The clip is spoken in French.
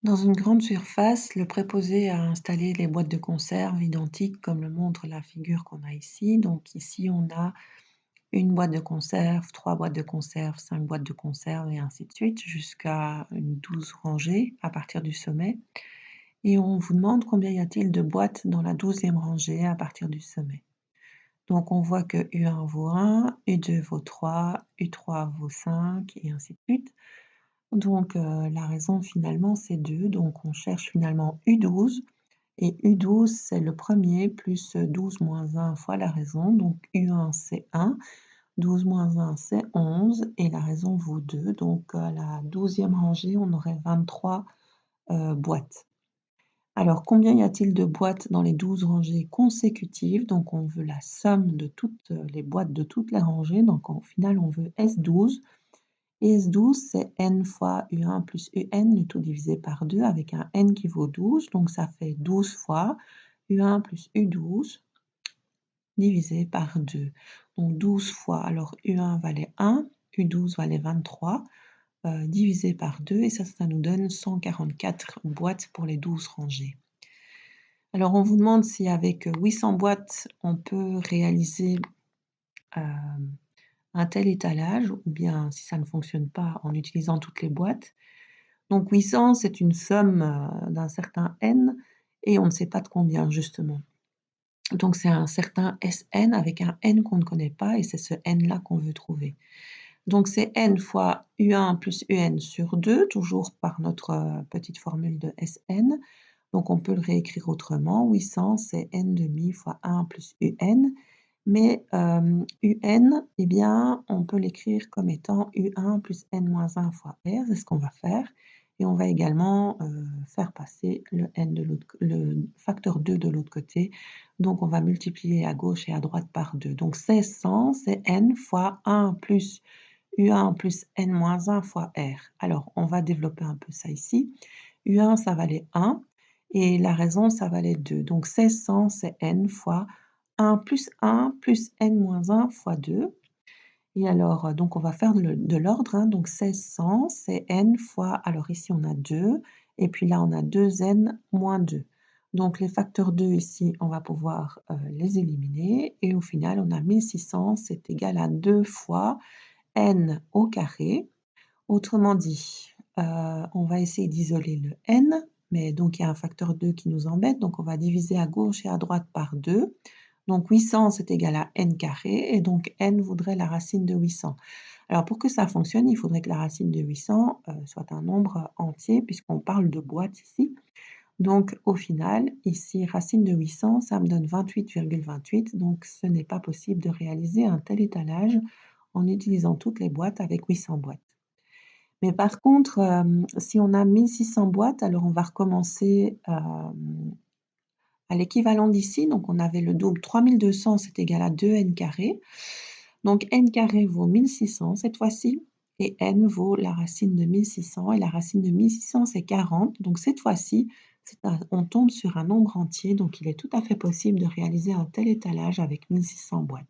Dans une grande surface, le préposé a installé les boîtes de conserve identiques comme le montre la figure qu'on a ici. Donc ici, on a une boîte de conserve, 3 boîtes de conserve, 5 boîtes de conserve et ainsi de suite jusqu'à une 12 rangées à partir du sommet. Et on vous demande combien y a-t-il de boîtes dans la 12e rangée à partir du sommet. Donc on voit que U1 vaut 1, U2 vaut 3, U3 vaut 5 et ainsi de suite. Donc la raison finalement c'est 2, donc on cherche finalement U12 et U12 c'est le premier plus 12 moins 1 fois la raison, donc U1 c'est 1, 12 moins 1 c'est 11 et la raison vaut 2, donc à la 12e rangée on aurait 23 boîtes. Alors combien y a-t-il de boîtes dans les 12 rangées consécutives? Donc on veut la somme de toutes les boîtes de toutes les rangées, donc au final on veut S12 et S12, c'est n fois U1 plus UN, le tout divisé par 2 avec un n qui vaut 12, donc ça fait 12 fois U1 plus U12 divisé par 2. Donc 12 fois, alors U1 valait 1, U12 valait 23, divisé par 2, et ça nous donne 144 boîtes pour les 12 rangées. Alors on vous demande si avec 800 boîtes, on peut réaliser un tel étalage, ou bien si ça ne fonctionne pas en utilisant toutes les boîtes. Donc 800, c'est une somme, d'un certain n et on ne sait pas de combien justement. Donc c'est un certain Sn avec un n qu'on ne connaît pas et c'est ce n-là qu'on veut trouver. Donc c'est n fois U1 plus UN sur 2, toujours par notre, petite formule de Sn. Donc on peut le réécrire autrement, 800 c'est n demi fois 1 plus UN. Mais, UN, eh bien, on peut l'écrire comme étant U1 plus n moins 1 fois R, c'est ce qu'on va faire et on va également, faire passer le n de l'autre le facteur 2 de l'autre côté. Donc on va multiplier à gauche et à droite par 2. Donc 1600, c'est n fois 1 plus U1 plus n moins 1 fois R. Alors on va développer un peu ça ici. U1 ça valait 1 et la raison ça valait 2. Donc 1600, c'est n fois 1 plus n moins 1 fois 2 et alors, donc on va faire de l'ordre, hein, donc 1600 c'est n fois, alors ici on a 2 et puis là on a 2n moins 2. Donc les facteurs 2 ici, on va pouvoir, les éliminer et au final on a 1600, c'est égal à 2 fois n au carré. Autrement dit, on va essayer d'isoler le n, mais donc il y a un facteur 2 qui nous embête, donc on va diviser à gauche et à droite par 2. Donc 800 c'est égal à n carré et donc n voudrait la racine de 800. Alors pour que ça fonctionne, il faudrait que la racine de 800, soit un nombre entier puisqu'on parle de boîtes ici. Donc au final, ici racine de 800, ça me donne 28,28, donc ce n'est pas possible de réaliser un tel étalage en utilisant toutes les boîtes avec 800 boîtes. Mais par contre, si on a 1600 boîtes, alors on va recommencer, à l'équivalent d'ici. Donc on avait le double 3200, c'est égal à 2n carré. Donc n carré vaut 1600 cette fois-ci et n vaut la racine de 1600 et la racine de 1600 c'est 40. Donc cette fois-ci, on tombe sur un nombre entier, donc il est tout à fait possible de réaliser un tel étalage avec 1600 boîtes.